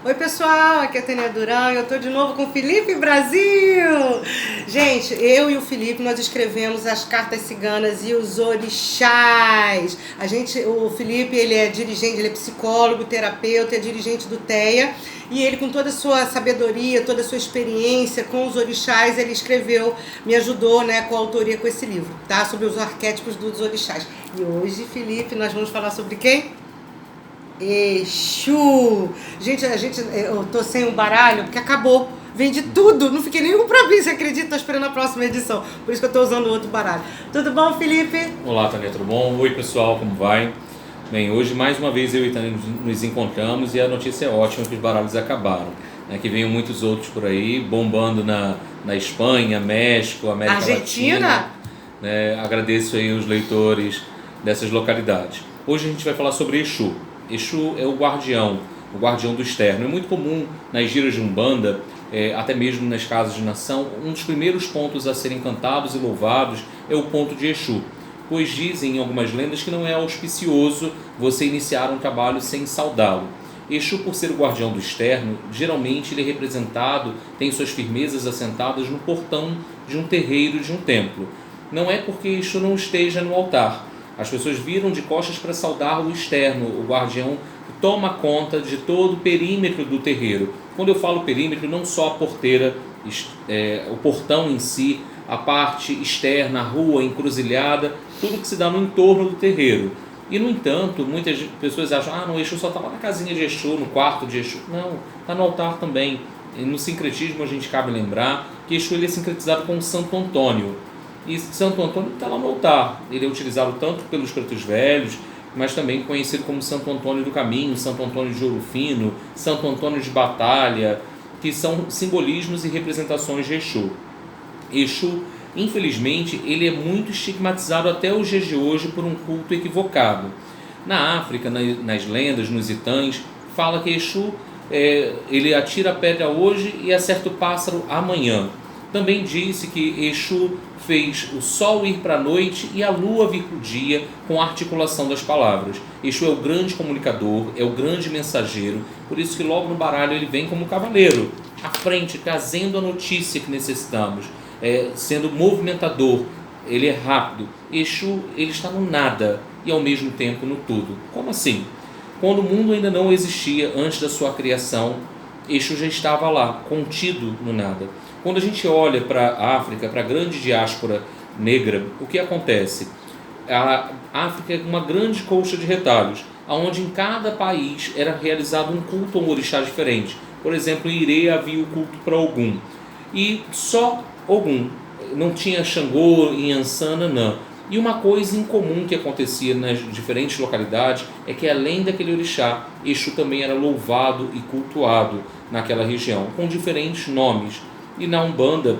Oi pessoal, aqui é a Tânia Durão e eu tô de novo com o Felipe Brasil. Gente, eu e o Felipe, nós escrevemos as cartas ciganas e os orixás. O Felipe, ele é dirigente, ele é psicólogo, terapeuta, é dirigente do TEA. E ele, com toda a sua sabedoria, toda a sua experiência com os orixás, ele escreveu, me ajudou, né, com a autoria com esse livro, tá? Sobre os arquétipos dos orixás. E hoje, Felipe, nós vamos falar sobre quem? Exu. Gente, eu tô sem o baralho porque acabou. Vendi tudo, não fiquei nenhum pra mim, você acredita? Tô esperando a próxima edição. Por isso que eu tô usando outro baralho. Tudo bom, Felipe? Olá, Tânia, tudo bom? Oi, pessoal, como vai? Bem, hoje mais uma vez eu e Tânia nos encontramos e a notícia é ótima que os baralhos acabaram. Né? Que venham muitos outros por aí, bombando na Espanha, México, América Argentina? Latina. Né? Agradeço aí os leitores dessas localidades. Hoje a gente vai falar sobre Exu. Exu é o guardião do externo. É muito comum nas giras de Umbanda, até mesmo nas casas de nação, um dos primeiros pontos a serem cantados e louvados é o ponto de Exu, pois dizem em algumas lendas que não é auspicioso você iniciar um trabalho sem saudá-lo. Exu, por ser o guardião do externo, geralmente ele é representado, tem suas firmezas assentadas no portão de um terreiro, de um templo. Não é porque Exu não esteja no altar. As pessoas viram de costas para saudar o externo, o guardião que toma conta de todo o perímetro do terreiro. Quando eu falo perímetro, não só a porteira, o portão em si, a parte externa, a rua, a encruzilhada, tudo que se dá no entorno do terreiro. E, no entanto, muitas pessoas acham, não, o Exu só está lá na casinha de Exu, no quarto de Exu. Não, está no altar também. E no sincretismo a gente cabe lembrar que Exu ele é sincretizado com o Santo Antônio. E Santo Antônio está lá no altar. Ele é utilizado tanto pelos pretos velhos, mas também conhecido como Santo Antônio do Caminho, Santo Antônio de Ouro Fino, Santo Antônio de Batalha, que são simbolismos e representações de Exu. Exu, infelizmente, ele é muito estigmatizado até os dias de hoje por um culto equivocado. Na África, nas lendas, nos itãs, fala que Exu ele atira a pedra hoje e acerta o pássaro amanhã. Também disse que Exu fez o sol ir para a noite e a lua vir para o dia com a articulação das palavras. Exu é o grande comunicador, é o grande mensageiro, por isso que logo no baralho ele vem como cavaleiro, à frente, trazendo a notícia que necessitamos, sendo movimentador, ele é rápido. Exu ele está no nada e ao mesmo tempo no tudo. Como assim? Quando o mundo ainda não existia antes da sua criação, Exu já estava lá, contido no nada. Quando a gente olha para a África, para a grande diáspora negra, o que acontece? A África é uma grande colcha de retalhos, onde em cada país era realizado um culto a um orixá diferente. Por exemplo, em Irê havia o culto para Ogum. E só Ogum, não tinha Xangô, Inhansã, Nanã. E uma coisa em comum que acontecia nas diferentes localidades é que, além daquele orixá, Exu também era louvado e cultuado naquela região, com diferentes nomes. E na Umbanda,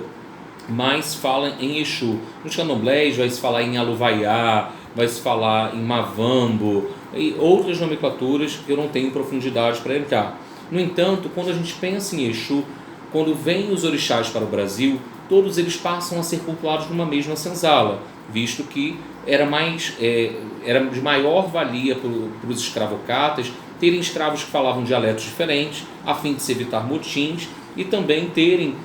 mais fala em Exu. Nos candomblés vai se falar em Aluvaiá, vai se falar em Mavambo e outras nomenclaturas que eu não tenho profundidade para entrar. No entanto, quando a gente pensa em Exu, quando vêm os orixás para o Brasil, todos eles passam a ser cultuados numa mesma senzala, visto que era de maior valia para os escravocatas terem escravos que falavam dialetos diferentes, a fim de se evitar motins, e também terem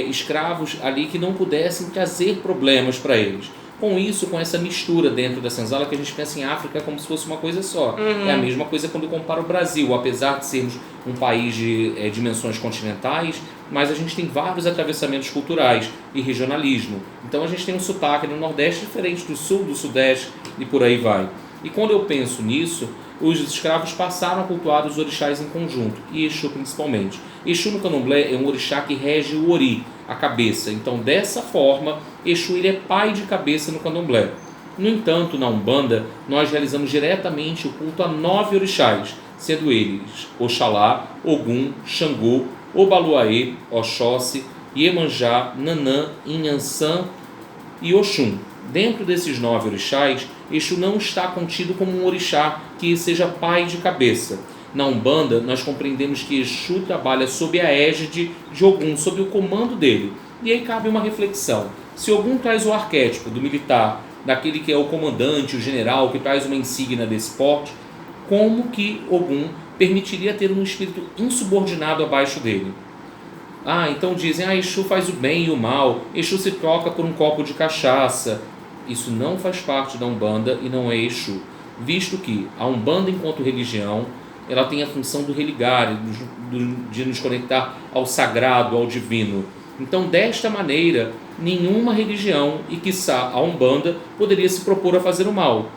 escravos ali que não pudessem trazer problemas para eles. Com isso, com essa mistura dentro da senzala, que a gente pensa em África como se fosse uma coisa só. É a mesma coisa quando eu comparo o Brasil, apesar de sermos um país de dimensões continentais, mas a gente tem vários atravessamentos culturais e regionalismo. Então a gente tem um sotaque no Nordeste diferente do Sul, do Sudeste e por aí vai. E quando eu penso nisso, os escravos passaram a cultuar os orixás em conjunto, e Exu principalmente. Exu no candomblé é um orixá que rege o ori, a cabeça. Então, dessa forma, Exu ele é pai de cabeça no candomblé. No entanto, na Umbanda, nós realizamos diretamente o culto a 9 orixás, sendo eles Oxalá, Ogum, Xangô, Obaluaê, Oxóssi, Iemanjá, Nanã, Inhansã e Oxum. Dentro desses 9 orixás, Exu não está contido como um orixá que seja pai de cabeça. Na Umbanda, nós compreendemos que Exu trabalha sob a égide de Ogum, sob o comando dele. E aí cabe uma reflexão. Se Ogum traz o arquétipo do militar, daquele que é o comandante, o general, que traz uma insígnia desse porte, como que Ogum permitiria ter um espírito insubordinado abaixo dele. Então dizem, Exu faz o bem e o mal, Exu se troca por um copo de cachaça. Isso não faz parte da Umbanda e não é Exu, visto que a Umbanda, enquanto religião, ela tem a função do religar, de nos conectar ao sagrado, ao divino. Então, desta maneira, nenhuma religião, e quiçá a Umbanda, poderia se propor a fazer o mal.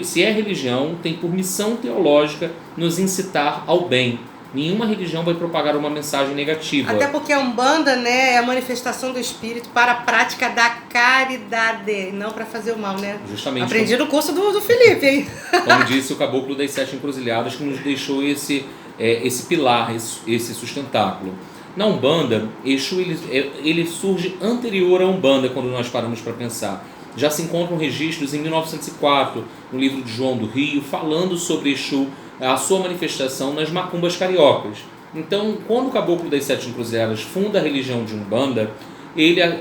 Se é religião, tem por missão teológica nos incitar ao bem. Nenhuma religião vai propagar uma mensagem negativa. Até porque a Umbanda, né, é a manifestação do espírito para a prática da caridade, não para fazer o mal, né? Justamente. Aprendi no curso do Felipe, hein? Como disse o Caboclo das Sete Encruzilhadas, que nos deixou esse pilar, esse sustentáculo. Na Umbanda, Exu ele surge anterior à Umbanda, quando nós paramos para pensar. Já se encontram registros em 1904, no livro de João do Rio, falando sobre Exu, a sua manifestação nas macumbas cariocas. Então, quando o Caboclo das Sete Encruzilhadas funda a religião de Umbanda,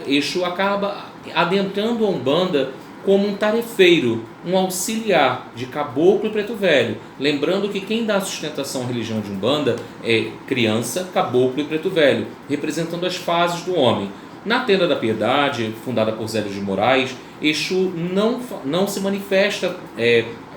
Exu acaba adentrando a Umbanda como um tarefeiro, um auxiliar de Caboclo e Preto Velho. Lembrando que quem dá sustentação à religião de Umbanda é criança, Caboclo e Preto Velho, representando as fases do homem. Na Tenda da Piedade, fundada por Zélio de Moraes, Exu não se manifesta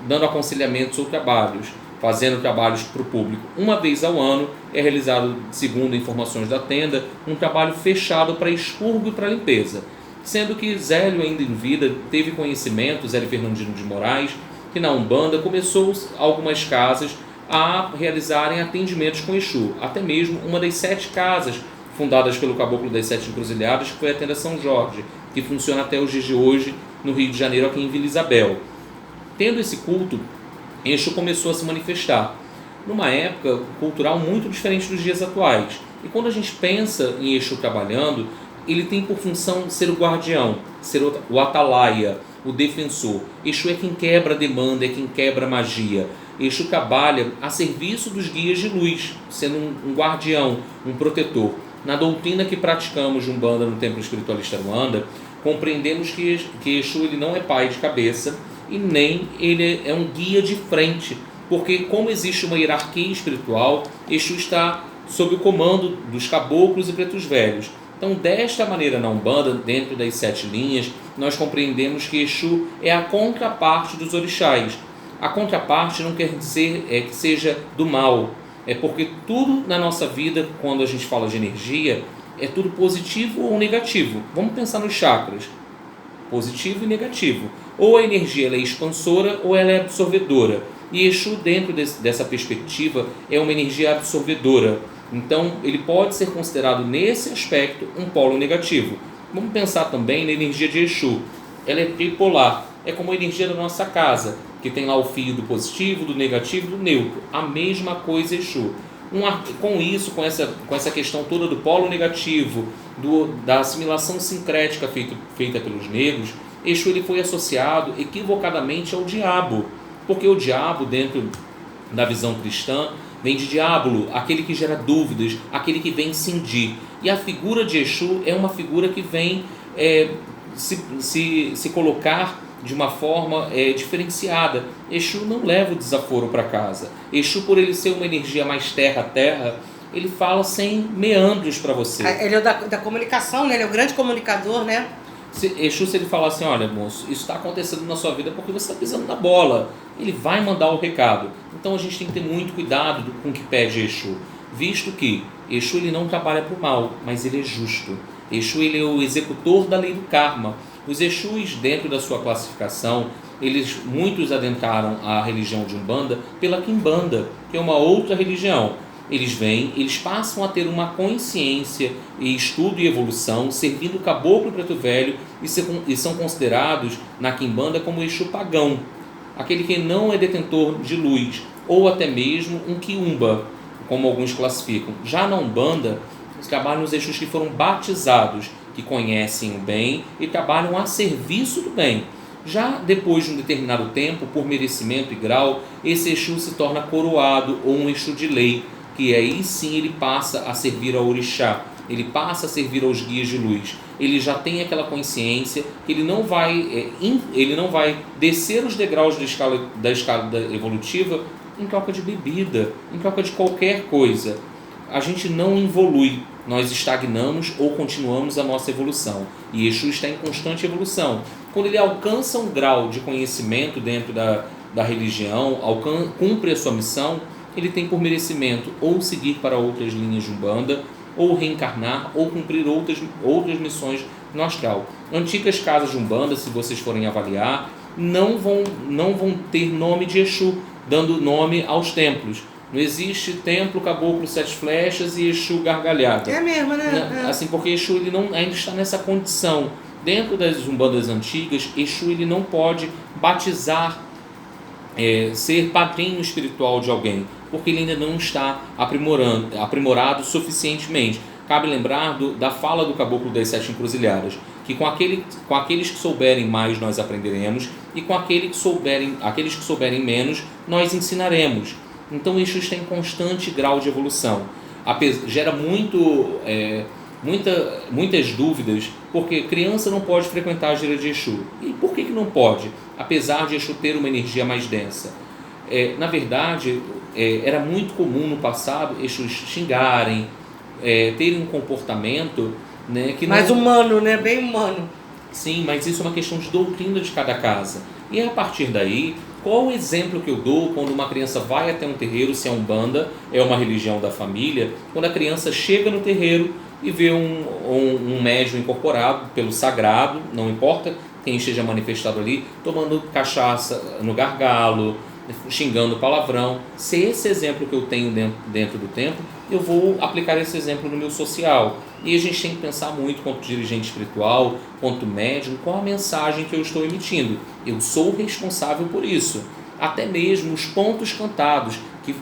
dando aconselhamentos ou trabalhos, fazendo trabalhos para o público. Uma vez ao ano é realizado, segundo informações da tenda, um trabalho fechado para expurgo e para limpeza. Sendo que Zélio, ainda em vida, teve conhecimento, Zélio Fernandino de Moraes, que na Umbanda começou algumas casas a realizarem atendimentos com Exu. Até mesmo uma das 7 casas fundadas pelo Caboclo das Sete Encruzilhadas, que foi a Tenda São Jorge, que funciona até os dias de hoje no Rio de Janeiro, aqui em Vila Isabel. Tendo esse culto, Exu começou a se manifestar numa época cultural muito diferente dos dias atuais. E quando a gente pensa em Exu trabalhando, ele tem por função ser o guardião, ser o atalaia, o defensor. Exu é quem quebra a demanda, é quem quebra a magia. Exu trabalha a serviço dos guias de luz, sendo um guardião, um protetor. Na doutrina que praticamos de Umbanda no Templo Espiritualista Ruanda, compreendemos que Exu ele não é pai de cabeça e nem ele é um guia de frente, porque como existe uma hierarquia espiritual, Exu está sob o comando dos caboclos e pretos velhos. Então, desta maneira, na Umbanda, dentro das 7 linhas, nós compreendemos que Exu é a contraparte dos orixás. A contraparte não quer dizer que seja do mal, é porque tudo na nossa vida, quando a gente fala de energia, é tudo positivo ou negativo. Vamos pensar nos chakras, positivo e negativo. Ou a energia ela é expansora ou ela é absorvedora. E Exu, dentro dessa perspectiva, é uma energia absorvedora. Então, ele pode ser considerado, nesse aspecto, um polo negativo. Vamos pensar também na energia de Exu. Ela é tripolar. É como a energia da nossa casa, que tem lá o fio do positivo, do negativo e do neutro. A mesma coisa Exu. Com isso, com essa questão toda do polo negativo, da assimilação sincrética feita pelos negros, Exu ele foi associado equivocadamente ao diabo. Porque o diabo, dentro da visão cristã, vem de diábulo, aquele que gera dúvidas, aquele que vem cindir. E a figura de Exu é uma figura que vem se colocar de uma forma diferenciada. Exu não leva o desaforo para casa. Exu, por ele ser uma energia mais terra-terra, ele fala sem meandros para você. Ele é da comunicação, né? Ele é o grande comunicador, né? Exu, se ele falar assim, olha moço, isso está acontecendo na sua vida porque você está pisando na bola, ele vai mandar o recado. Então a gente tem que ter muito cuidado com o que pede Exu, visto que Exu ele não trabalha para o mal, mas ele é justo. Exu ele é o executor da lei do karma. Os Exus, dentro da sua classificação, muitos adentraram a religião de Umbanda pela Quimbanda, que é uma outra religião. Eles passam a ter uma consciência e estudo e evolução, servindo o caboclo e preto velho, e são considerados na Quimbanda como Exu pagão, aquele que não é detentor de luz, ou até mesmo um quiumba, como alguns classificam. Já na Umbanda, trabalham os Exus que foram batizados, que conhecem o bem e trabalham a serviço do bem. Já depois de um determinado tempo, por merecimento e grau, esse Exu se torna coroado ou um Exu de lei, que aí sim ele passa a servir ao orixá, ele passa a servir aos guias de luz. Ele já tem aquela consciência que ele não vai descer os degraus da escala evolutiva em troca de bebida, em troca de qualquer coisa. A gente não evolui, nós estagnamos ou continuamos a nossa evolução. E Exu está em constante evolução. Quando ele alcança um grau de conhecimento dentro da religião, cumpre a sua missão, ele tem por merecimento ou seguir para outras linhas de Umbanda, ou reencarnar, ou cumprir outras missões no astral. Antigas casas de Umbanda, se vocês forem avaliar, não vão ter nome de Exu, dando nome aos templos. Não existe templo, caboclo, 7 flechas e Exu gargalhada. É mesmo, né? Assim, porque Exu ele ainda está nessa condição. Dentro das Umbandas antigas, Exu ele não pode batizar, ser padrinho espiritual de alguém, porque ele ainda não está aprimorado suficientemente. Cabe lembrar da fala do Caboclo das 7 Encruzilhadas, que com aqueles que souberem mais nós aprenderemos, e com aqueles que souberem menos nós ensinaremos. Então Exu está em constante grau de evolução. Gera muitas dúvidas, porque criança não pode frequentar a gira de Exu. E por que não pode? Apesar de Exu ter uma energia mais densa. Na verdade, era muito comum no passado Exus xingarem, terem um comportamento, né, que mais humano, né? Bem humano. Sim, mas isso é uma questão de doutrina de cada casa. E a partir daí, qual o exemplo que eu dou quando uma criança vai até um terreiro, se é Umbanda, é uma religião da família, quando a criança chega no terreiro e vê um médium incorporado pelo sagrado, não importa quem esteja manifestado ali, tomando cachaça no gargalo, xingando palavrão. Se esse exemplo que eu tenho dentro do templo, eu vou aplicar esse exemplo no meu social. E a gente tem que pensar muito, quanto dirigente espiritual, quanto médium, qual a mensagem que eu estou emitindo. Eu sou responsável por isso. Até mesmo os pontos cantados, que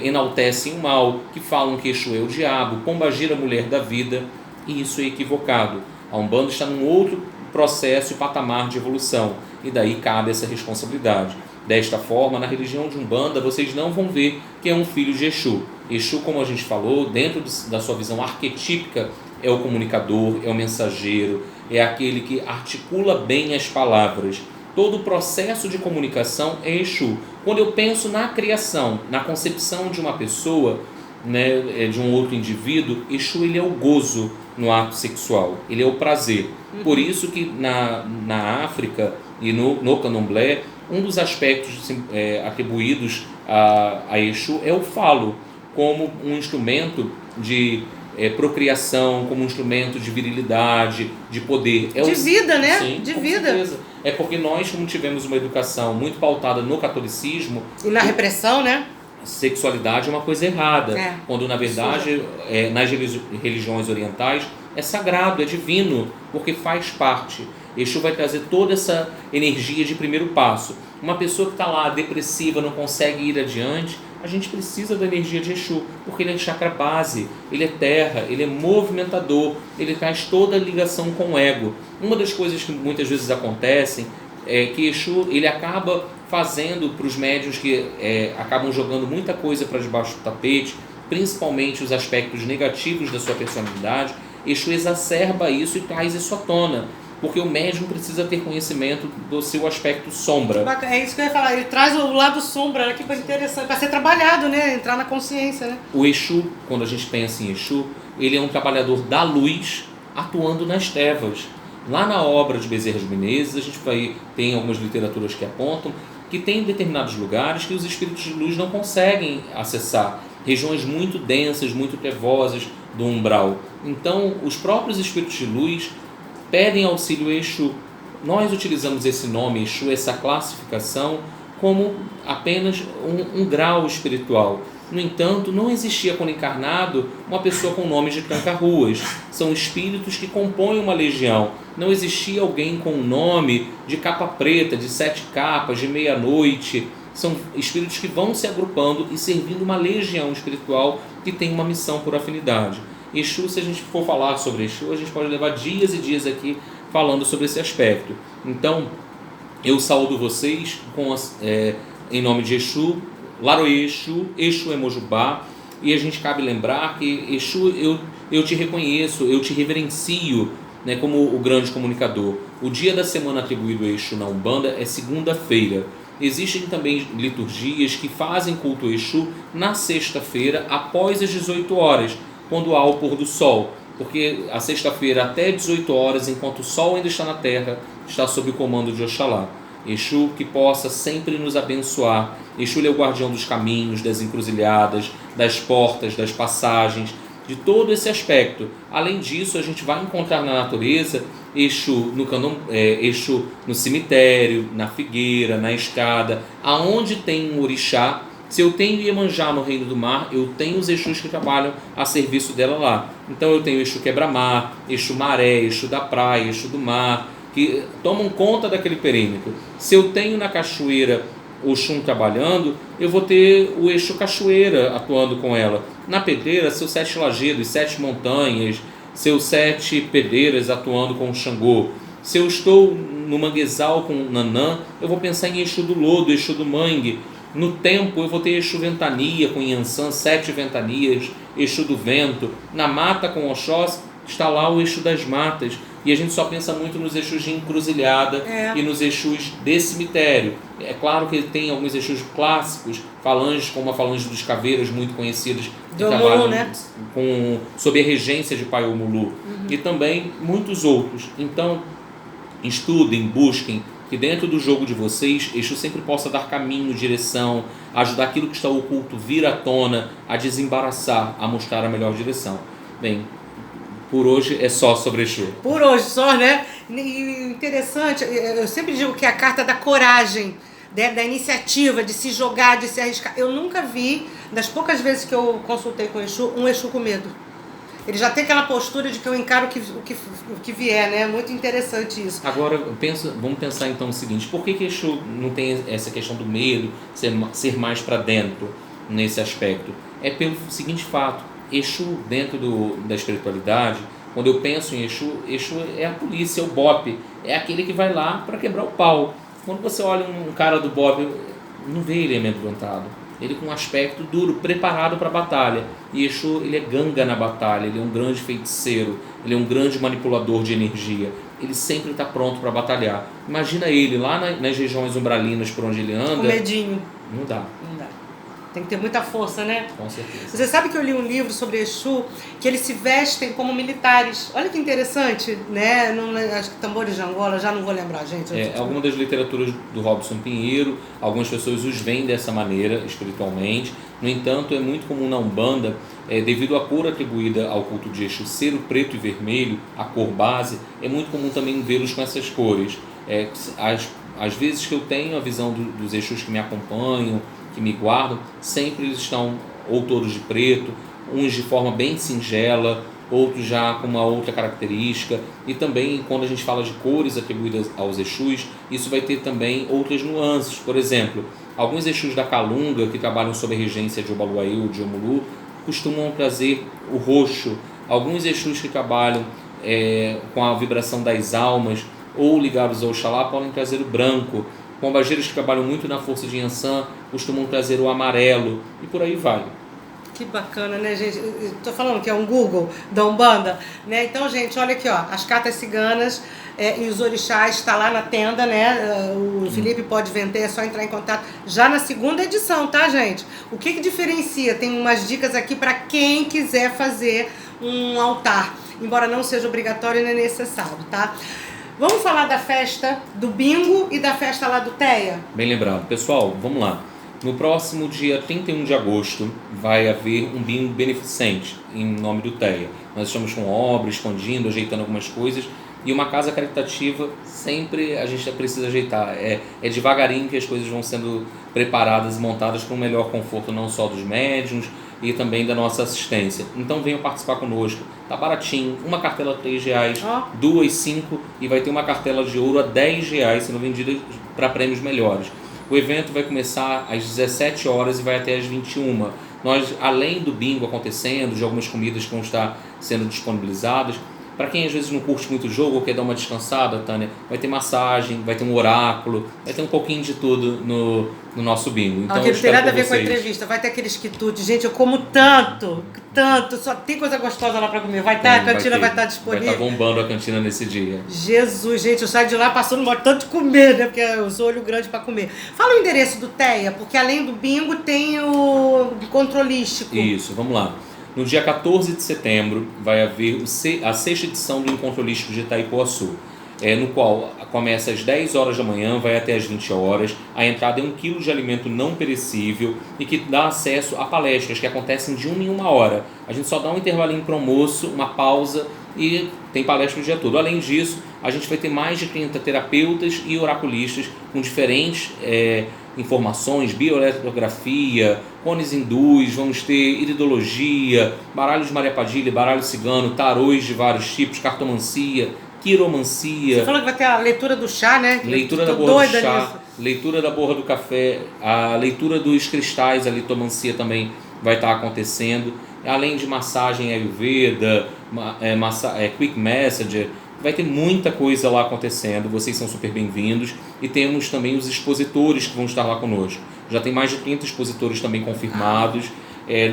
enaltecem o mal, que falam que Exu é o diabo, Pombagira a mulher da vida, e isso é equivocado. A Umbanda está num outro processo e patamar de evolução, e daí cabe essa responsabilidade. Desta forma, na religião de Umbanda, vocês não vão ver que é um filho de Exu. Exu, como a gente falou, dentro da sua visão arquetípica, é o comunicador, é o mensageiro, é aquele que articula bem as palavras. Todo o processo de comunicação é Exu. Quando eu penso na criação, na concepção de uma pessoa, né, de um outro indivíduo, Exu ele é o gozo no ato sexual, ele é o prazer. Por isso que na África e no Candomblé, um dos aspectos atribuídos a Exu é o falo, como um instrumento de procriação, como um instrumento de virilidade, de poder. De vida, né? Sim, de com vida. certeza. É porque nós, como tivemos uma educação muito pautada no catolicismo... E na repressão, né? Sexualidade é uma coisa errada. Quando, na verdade, nas religiões orientais, é sagrado, é divino, porque faz parte. Exu vai trazer toda essa energia de primeiro passo. Uma pessoa que está lá depressiva, não consegue ir adiante, a gente precisa da energia de Exu, porque ele é chakra base, ele é terra, ele é movimentador, ele traz toda a ligação com o ego. Uma das coisas que muitas vezes acontecem é que Exu ele acaba fazendo para os médiuns que acabam jogando muita coisa para debaixo do tapete, principalmente os aspectos negativos da sua personalidade. Exu exacerba isso e traz isso à tona, porque o médium precisa ter conhecimento do seu aspecto sombra. É isso que eu ia falar, ele traz o lado sombra aqui para interessante, para ser trabalhado, né? Entrar na consciência, né? O Exu, quando a gente pensa em Exu, ele é um trabalhador da luz atuando nas trevas. Lá na obra de Bezerra de Menezes, a gente tem algumas literaturas que apontam que tem determinados lugares que os espíritos de luz não conseguem acessar, regiões muito densas, muito trevosas do umbral. Então, os próprios espíritos de luz pedem auxílio a Exu. Nós utilizamos esse nome Exu, essa classificação, como apenas um grau espiritual. No entanto, não existia quando encarnado uma pessoa com nome de tranca-ruas. São espíritos que compõem uma legião. Não existia alguém com nome de capa preta, de 7 capas, de meia-noite. São espíritos que vão se agrupando e servindo uma legião espiritual que tem uma missão por afinidade. Exu, se a gente for falar sobre Exu, a gente pode levar dias e dias aqui falando sobre esse aspecto. Então, eu saúdo vocês em nome de Exu, Laroê Exu, Exu Emojubá, e a gente cabe lembrar que Exu, eu te reconheço, eu te reverencio, né, como o grande comunicador. O dia da semana atribuído a Exu na Umbanda é segunda-feira. Existem também liturgias que fazem culto ao Exu na sexta-feira, após as 18 horas, quando há o pôr do sol. Porque a sexta-feira até 18 horas, enquanto o sol ainda está na terra, está sob o comando de Oxalá. Exu que possa sempre nos abençoar. Exu é o guardião dos caminhos, das encruzilhadas, das portas, das passagens, de todo esse aspecto. Além disso, a gente vai encontrar na natureza Exu Exu no cemitério, na figueira, na escada, aonde tem um orixá. Se eu tenho Iemanjá no Reino do Mar, eu tenho os Exus que trabalham a serviço dela lá. Então eu tenho Exu Quebra-Mar, Exu Maré, Exu da Praia, Exu do Mar, que tomam conta daquele perímetro. Se eu tenho na cachoeira Oxum trabalhando, eu vou ter o Exu Cachoeira atuando com ela. Na pedreira, seus 7 lajedos, 7 montanhas, seus 7 pedreiras atuando com o Xangô. Se eu estou no manguezal com o Nanã, eu vou pensar em Exu do Lodo, Exu do Mangue. No tempo eu vou ter Exu Ventania com Iansã, 7 ventanias, Exu do Vento. Na mata com Oxós está lá o Exu das Matas. E a gente só pensa muito nos Exus de encruzilhada e nos Exus de cemitério. É claro que tem alguns Exus clássicos, falanges, como a falange dos Caveiras, muito conhecidas, que trabalham sob a regência de Paiô-Mulu. E também muitos outros. Então, estudem, busquem, que dentro do jogo de vocês, Exu sempre possa dar caminho, direção, ajudar aquilo que está oculto vir à tona, a desembaraçar, a mostrar a melhor direção. Bem, por hoje é só sobre Exu. Por hoje só, né? E interessante, eu sempre digo que é a carta da coragem, da iniciativa, de se jogar, de se arriscar. Eu nunca vi, das poucas vezes que eu consultei com Exu, um Exu com medo. Ele já tem aquela postura de que eu encaro o que vier, né? Muito interessante isso. Agora, vamos pensar então o seguinte, por que Exu não tem essa questão do medo, ser mais para dentro nesse aspecto? É pelo seguinte fato, Exu dentro da espiritualidade, quando eu penso em Exu, Exu é a polícia, é o bope, é aquele que vai lá para quebrar o pau. Quando você olha um cara do bope, não vê ele amedrontado. Ele com um aspecto duro, preparado para a batalha. E Exu, ele é ganga na batalha, ele é um grande feiticeiro, ele é um grande manipulador de energia. Ele sempre está pronto para batalhar. Imagina ele lá nas regiões umbralinas por onde ele anda. Com medinho. Não dá. Não dá. Tem que ter muita força, né? Com certeza. Você sabe que eu li um livro sobre Exu, que eles se vestem como militares. Olha que interessante, né? Acho que Tambores de Angola, já não vou lembrar, gente. Alguma das literaturas do Robson Pinheiro, algumas pessoas os veem dessa maneira, espiritualmente. No entanto, é muito comum na Umbanda, devido à cor atribuída ao culto de Exu ser o preto e vermelho, a cor base, é muito comum também vê-los com essas cores. Às vezes que eu tenho a visão dos Exus que me acompanham, que me guardam, sempre eles estão ou todos de preto, uns de forma bem singela, outros já com uma outra característica. E também quando a gente fala de cores atribuídas aos Exus, isso vai ter também outras nuances. Por exemplo, alguns Exus da Calunga, que trabalham sob a regência de Obaluaê ou de Omulu, costumam trazer o roxo. Alguns Exus que trabalham com a vibração das almas ou ligados ao Oxalá podem trazer o branco. Pombageiros que trabalham muito na força de Iansã costumam trazer o amarelo e por aí vai. Que bacana, né, gente? Estou falando que é um Google da Umbanda, né? Então, gente, olha aqui, ó, as cartas ciganas e os orixás está lá na tenda, né? O Felipe pode vender, é só entrar em contato. Já na segunda edição, tá, gente? O que diferencia? Tem umas dicas aqui para quem quiser fazer um altar, embora não seja obrigatório nem necessário, tá? Vamos falar da festa do bingo e da festa lá do Teia? Bem lembrado. Pessoal, vamos lá. No próximo dia 31 de agosto vai haver um bingo beneficente em nome do Teia. Nós estamos com obra, expandindo, ajeitando algumas coisas. E uma casa caritativa sempre a gente precisa ajeitar. É devagarinho que as coisas vão sendo preparadas e montadas com o melhor conforto, não só dos médiuns, e também da nossa assistência. Então venham participar conosco. Tá baratinho, uma cartela R$3, duas 5 e vai ter uma cartela de ouro a R$10 sendo vendida para prêmios melhores. O evento vai começar às 17 horas e vai até às 21. Nós, além do bingo acontecendo, de algumas comidas que vão estar sendo disponibilizadas, para quem às vezes não curte muito o jogo ou quer dar uma descansada, Tânia, vai ter massagem, vai ter um oráculo, vai ter um pouquinho de tudo no nosso bingo. Então, não tem nada a ver com a entrevista, vai ter aqueles quitutes. Gente, eu como tanto tanto, só tem coisa gostosa lá pra comer. Vai estar, a cantina vai estar disponível. Vai estar bombando a cantina nesse dia. Jesus, gente, eu saio de lá passando mal tanto de comer, né? Porque eu sou olho grande pra comer. Fala o endereço do TEA, porque além do bingo tem o controlístico. Isso, vamos lá. No dia 14 de setembro vai haver a 6ª edição do Encontro Holístico de Itaipuaçu, no qual começa às 10 horas da manhã, vai até às 20 horas. A entrada é 1 quilo de alimento não perecível e que dá acesso a palestras que acontecem de 1 em 1 hora. A gente só dá um intervalinho para o almoço, uma pausa e tem palestra o dia todo. Além disso, a gente vai ter mais de 30 terapeutas e oraculistas com diferentes informações, bioeletrografia, cones hindus, vamos ter iridologia, baralho de Maria Padilha, baralho cigano, tarôs de vários tipos, cartomancia, quiromancia. Você falou que vai ter a leitura do chá, né? Leitura da borra do chá, leitura da borra do café, a leitura dos cristais, a litomancia também vai estar acontecendo, além de massagem Ayurveda, Quick Messenger. Vai ter muita coisa lá acontecendo, vocês são super bem-vindos. E temos também os expositores que vão estar lá conosco. Já tem mais de 30 expositores também confirmados.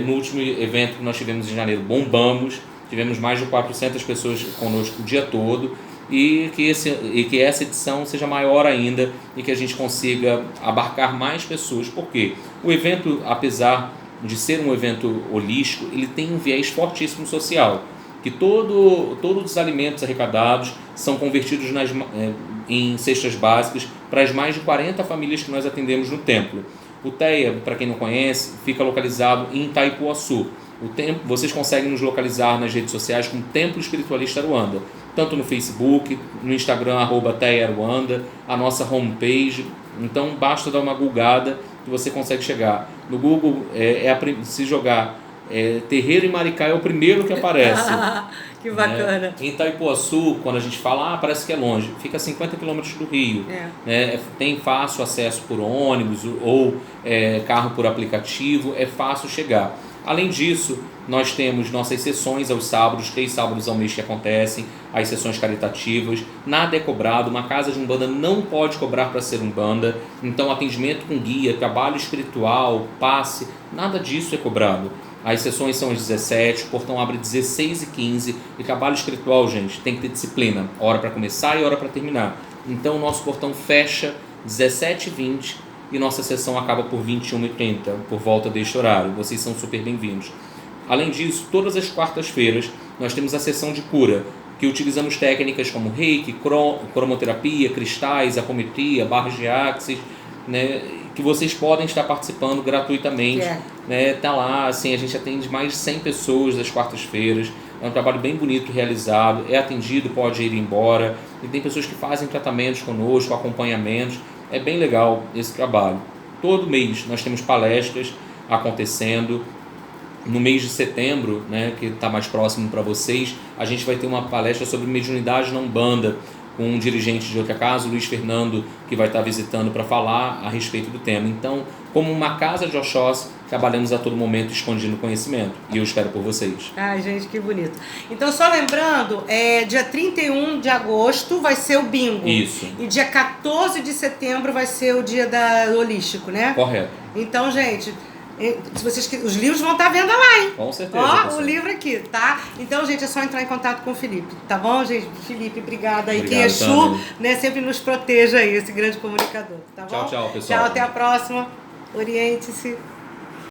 No último evento que nós tivemos em janeiro, bombamos. Tivemos mais de 400 pessoas conosco o dia todo. E que essa edição seja maior ainda e que a gente consiga abarcar mais pessoas. Por quê? O evento, apesar de ser um evento holístico, ele tem um viés fortíssimo social. Que todos os alimentos arrecadados são convertidos em cestas básicas para as mais de 40 famílias que nós atendemos no templo. O TEA, para quem não conhece, fica localizado em Itaipuaçu. Vocês conseguem nos localizar nas redes sociais como Templo Espiritualista Aruanda, tanto no Facebook, no Instagram, @TEAAruanda, a nossa homepage. Então basta dar uma googada que você consegue chegar. No Google, se jogar Terreiro em Maricá é o primeiro que aparece. Que bacana. Em Itaipuaçu, quando a gente fala, parece que é longe, fica a 50 quilômetros do Rio. Tem fácil acesso por ônibus ou carro por aplicativo, é fácil chegar. Além disso, nós temos nossas sessões aos sábados, 3 sábados ao mês que acontecem, as sessões caritativas, nada é cobrado, uma casa de umbanda não pode cobrar para ser umbanda, então atendimento com guia, trabalho espiritual, passe, nada disso é cobrado. As sessões são às 17, o portão abre 16h15 e trabalho espiritual, gente, tem que ter disciplina, hora para começar e hora para terminar. Então o nosso portão fecha 17h20 e nossa sessão acaba por 21h30, por volta deste horário. Vocês são super bem-vindos. Além disso, todas as quartas-feiras nós temos a sessão de cura, que utilizamos técnicas como reiki, cromoterapia, cristais, apometria, barras de axis, né, que vocês podem estar participando gratuitamente. Tá lá, assim, a gente atende mais de 100 pessoas das quartas-feiras. É um trabalho bem bonito realizado, é atendido, pode ir embora. E tem pessoas que fazem tratamentos conosco, acompanhamentos. É bem legal esse trabalho. Todo mês nós temos palestras acontecendo. No mês de setembro, né, que está mais próximo para vocês, a gente vai ter uma palestra sobre mediunidade na Umbanda, com um dirigente de outra casa, Luiz Fernando, que vai estar visitando para falar a respeito do tema. Então, como uma casa de Oxóssi, trabalhamos a todo momento escondindo conhecimento. E eu espero por vocês. Ai, gente, que bonito. Então, só lembrando, dia 31 de agosto vai ser o bingo. Isso. E dia 14 de setembro vai ser o dia do holístico, né? Correto. Então, gente, se vocês, os livros vão estar à venda lá, hein? Com certeza. O livro aqui, tá? Então, gente, é só entrar em contato com o Felipe, tá bom, gente? Felipe, obrigada aí. Que Exu, né, sempre nos proteja aí, esse grande comunicador, tá bom? Tchau, pessoal. Tchau, até a próxima. Oriente-se.